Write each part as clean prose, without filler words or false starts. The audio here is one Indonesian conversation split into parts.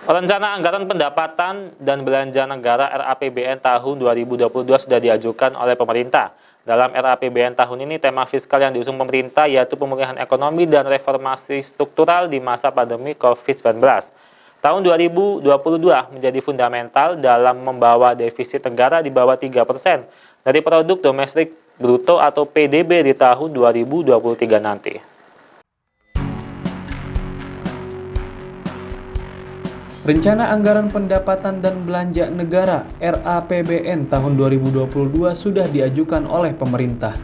Rencana Anggaran Pendapatan dan Belanja Negara RAPBN tahun 2022 sudah diajukan oleh pemerintah. Dalam RAPBN tahun ini, tema fiskal yang diusung pemerintah yaitu pemulihan ekonomi dan reformasi struktural di masa pandemi COVID-19. Tahun 2022 menjadi fundamental dalam membawa defisit negara di bawah 3% dari produk domestik bruto atau PDB di tahun 2023 nanti. Rencana Anggaran Pendapatan dan Belanja Negara RAPBN tahun 2022 sudah diajukan oleh pemerintah.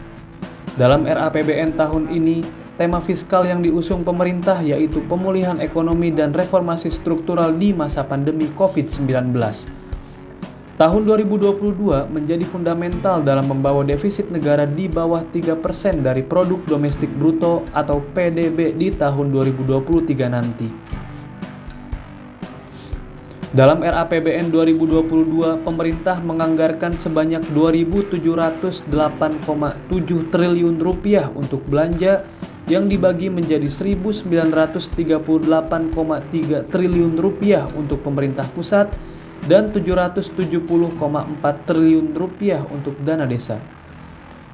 Dalam RAPBN tahun ini, tema fiskal yang diusung pemerintah yaitu pemulihan ekonomi dan reformasi struktural di masa pandemi COVID-19. Tahun 2022 menjadi fundamental dalam membawa defisit negara di bawah 3% dari produk domestik bruto atau PDB di tahun 2023 nanti. Dalam RAPBN 2022, pemerintah menganggarkan sebanyak 2.708,7 triliun rupiah untuk belanja yang dibagi menjadi 1.938,3 triliun rupiah untuk pemerintah pusat dan 770,4 triliun rupiah untuk dana desa.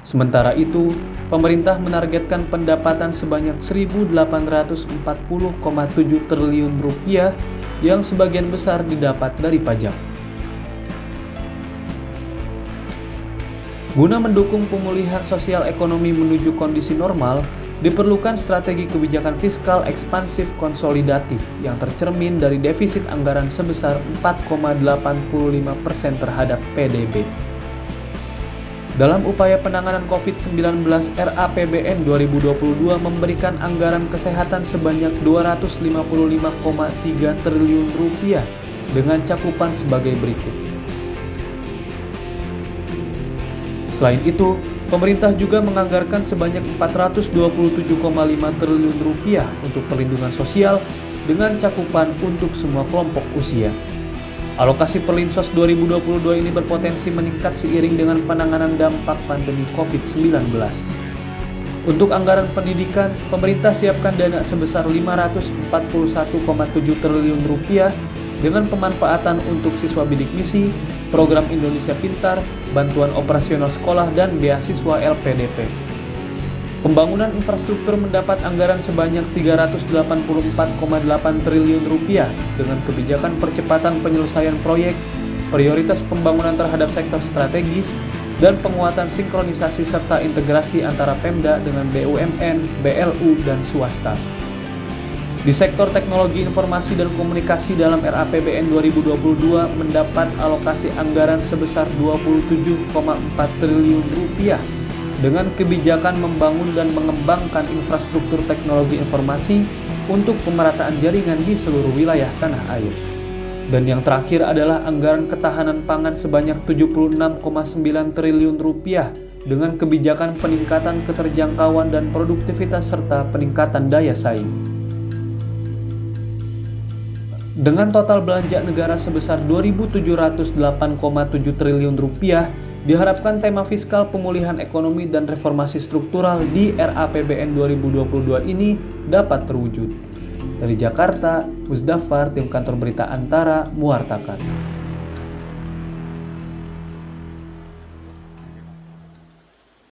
Sementara itu, pemerintah menargetkan pendapatan sebanyak 1.840,7 triliun rupiah yang sebagian besar didapat dari pajak. Guna mendukung pemulihan sosial ekonomi menuju kondisi normal, diperlukan strategi kebijakan fiskal ekspansif konsolidatif yang tercermin dari defisit anggaran sebesar 4,85% terhadap PDB. Dalam upaya penanganan COVID-19, RAPBN 2022 memberikan anggaran kesehatan sebanyak 255,3 triliun rupiah dengan cakupan sebagai berikut. Selain itu, pemerintah juga menganggarkan sebanyak 427,5 triliun rupiah untuk perlindungan sosial dengan cakupan untuk semua kelompok usia. Alokasi Perlinsos 2022 ini berpotensi meningkat seiring dengan penanganan dampak pandemi COVID-19. Untuk anggaran pendidikan, pemerintah siapkan dana sebesar 541,7 triliun rupiah dengan pemanfaatan untuk siswa bidik misi, program Indonesia Pintar, bantuan operasional sekolah, dan beasiswa LPDP. Pembangunan infrastruktur mendapat anggaran sebanyak 384,8 triliun rupiah dengan kebijakan percepatan penyelesaian proyek, prioritas pembangunan terhadap sektor strategis, dan penguatan sinkronisasi serta integrasi antara Pemda dengan BUMN, BLU, dan swasta. Di sektor teknologi informasi dan komunikasi dalam RAPBN 2022 mendapat alokasi anggaran sebesar 27,4 triliun rupiah dengan kebijakan membangun dan mengembangkan infrastruktur teknologi informasi untuk pemerataan jaringan di seluruh wilayah tanah air. Dan yang terakhir adalah anggaran ketahanan pangan sebanyak 76,9 triliun rupiah dengan kebijakan peningkatan keterjangkauan dan produktivitas serta peningkatan daya saing. Dengan total belanja negara sebesar 2.708,7 triliun rupiah, diharapkan tema fiskal pemulihan ekonomi dan reformasi struktural di RAPBN 2022 ini dapat terwujud. Dari Jakarta, Musdafar, Tim Kantor Berita Antara, mewartakan.